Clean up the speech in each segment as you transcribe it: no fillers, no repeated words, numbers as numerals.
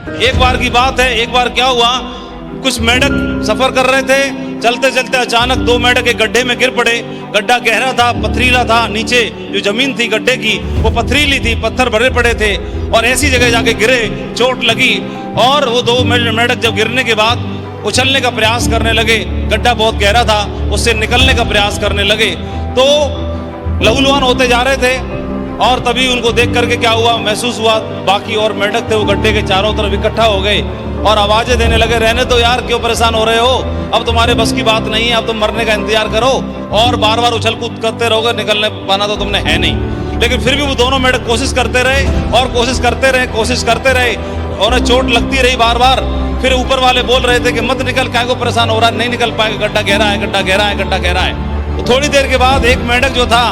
एक बार की बात है, एक बार क्या हुआ, कुछ मेंढक सफर कर रहे थे, चलते चलते अचानक दो मेंढक एक गड्ढे में गिर पड़े। गड्ढा गहरा था, पथरीला था, नीचे जो जमीन थी गड्ढे की वो पथरीली थी, पत्थर भरे पड़े थे और ऐसी जगह जाके गिरे, चोट लगी। और वो दो मेंढक जब गिरने के बाद उछलने का प्रयास करने लगे, गड्ढा बहुत गहरा था, उससे निकलने का प्रयास करने लगे, तो लहूलुहान होते जा रहे थे। और तभी उनको देख करके क्या हुआ, महसूस हुआ, बाकी और मेंढक थे वो गड्ढे के चारों तरफ इकट्ठा हो गए और आवाजें देने लगे, रहने तो यार, क्यों परेशान हो रहे हो, अब तुम्हारे बस की बात नहीं है, अब तुम मरने का इंतजार करो और बार बार उछल कूद करते रहोगे, निकलने पाना तो तुमने है नहीं। लेकिन फिर भी वो दोनों मेंढक कोशिश करते रहे और कोशिश करते रहे और चोट लगती रही बार बार। फिर ऊपर वाले बोल रहे थे कि मत निकल, क्या को परेशान हो रहा है, नहीं निकल पाएगा, गड्ढा गहरा है, गड्ढा गहरा है, गड्ढा गहरा है। तो थोड़ी देर के बाद एक मेंढक जो था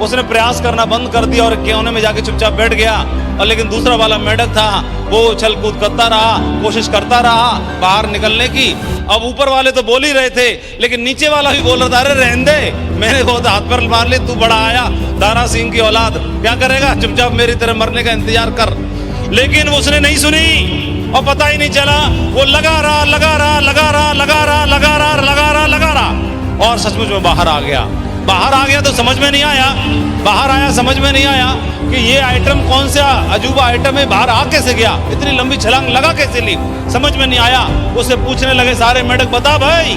उसने प्रयास करना बंद कर दिया और कोने में जाके चुपचाप बैठ गया। और लेकिन दूसरा वाला मेंढक था वो उछल कूद करता रहा, कोशिश करता रहा बाहर निकलने की। अब ऊपर वाले तो बोल ही रहे थे, लेकिन नीचे वाला भी बोल रहा था, अरे रहने दे, मैंने बहुत हाथ पर मार ली, तू बड़ा आया, दारा सिंह की औलाद, क्या करेगा, चुपचाप मेरी तरह मरने का इंतजार कर। लेकिन उसने नहीं सुनी और पता ही नहीं चला, वो लगा रहा और सचमुच में बाहर आ गया। तो समझ में नहीं आया कि ये आइटम कौन सा अजूबा आइटम है, बाहर आ कैसे गया, इतनी लंबी छलांग लगा कैसे ली, समझ में नहीं आया। उससे पूछने लगे सारे मेंढक, बता भाई,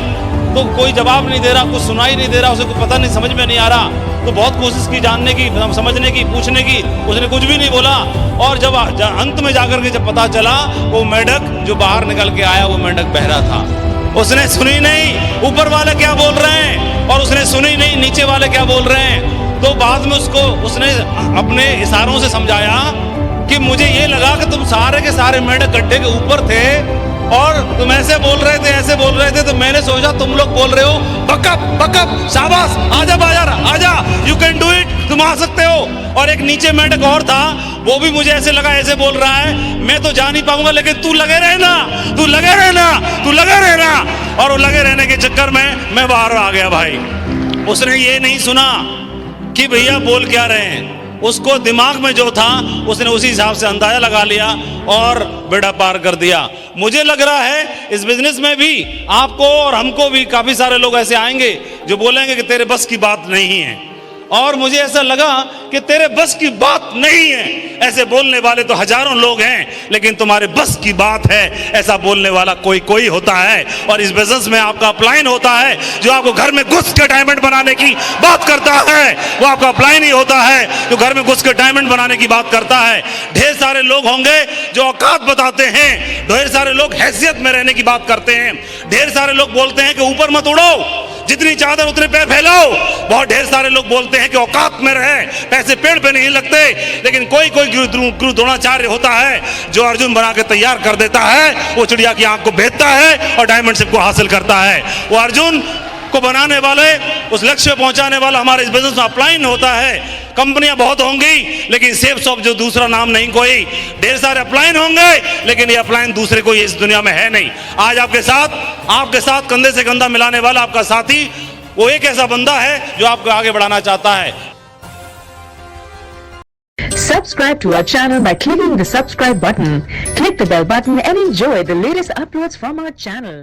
तो कोई जवाब नहीं दे रहा, कुछ सुनाई नहीं दे रहा, उसे कुछ पता नहीं, समझ में नहीं आ रहा। तो बहुत कोशिश की जानने की, समझने की, पूछने की, उसने कुछ भी नहीं बोला। और जब अंत में जाकर के जब पता चला, वो मेंढक जो बाहर निकल के आया वो मेंढक बहरा था। उसने सुनी नहीं ऊपर वाले क्या बोल रहे हैं और उसने सुनी नहीं नीचे वाले क्या बोल रहे हैं। तो बाद में उसने अपने इशारों से समझाया कि मुझे ये लगा कि तुम सारे के सारे मेंढक गड्ढे के ऊपर थे और तुम ऐसे बोल रहे थे, तो मैंने सोचा तुम लोग बोल रहे हो बकअप, शाबाश, आजा, यू कैन डू इट, तुम आ सकते हो। और एक नीचे मेंढक और था, वो भी मुझे ऐसे लगा ऐसे बोल रहा है, मैं तो जा नहीं पाऊंगा, लेकिन तू लगे रहना। और वो लगे रहने के चक्कर में मैं बाहर आ गया भाई। उसने ये नहीं सुना कि भैया बोल क्या रहे हैं, उसको दिमाग में जो था उसने उसी हिसाब से अंदाजा लगा लिया और बेड़ा पार कर दिया। मुझे लग रहा है इस बिजनेस में भी आपको और हमको भी काफी सारे लोग ऐसे आएंगे जो बोलेंगे कि तेरे बस की बात नहीं है, और मुझे ऐसा लगा कि तेरे बस की बात नहीं है, ऐसे बोलने वाले तो हजारों लोग हैं, लेकिन तुम्हारे बस की बात है ऐसा बोलने वाला कोई होता है। और इस बिजनेस में आपका अपलाइन होता है, जो आपको घर में घुस के डायमंड बनाने की बात करता है, वो आपका अपलाइन ही होता है जो घर में घुस के डायमंड बनाने की बात करता है। ढेर सारे लोग होंगे जो औकात बताते हैं, ढेर सारे लोग हैसियत में रहने की बात करते हैं, ढेर सारे लोग बोलते हैं कि ऊपर मत उड़ो, जितनी चादर उतने पैर फैलाओ। बहुत ढेर सारे लोग बोलते हैं कि औकात में रहे, पैसे पेड़ पे नहीं लगते, लेकिन कोई गुरु द्रोणाचार्य होता है जो अर्जुन बना के तैयार कर देता है, वो चिड़िया की आंख को भेदता है और डायमंड शिप को हासिल करता है। वो अर्जुन को बनाने वाले, उस लक्ष्य पे पहुंचाने वाला हमारे इस बिजनेस में अपलाइन होता है। कंपनियां बहुत होंगी लेकिन सेफ शॉप जो दूसरा नाम नहीं, कोई ढेर सारे अपलाइन होंगे लेकिन ये अपलाइन दूसरे कोई इस दुनिया में है नहीं। आज आपके साथ कंधे से कंधा मिलाने वाला आपका साथी वो एक ऐसा बंदा है जो आपको आगे बढ़ाना चाहता है। Subscribe to our channel by clicking the subscribe button. Click the bell button and enjoy the latest uploads from our channel.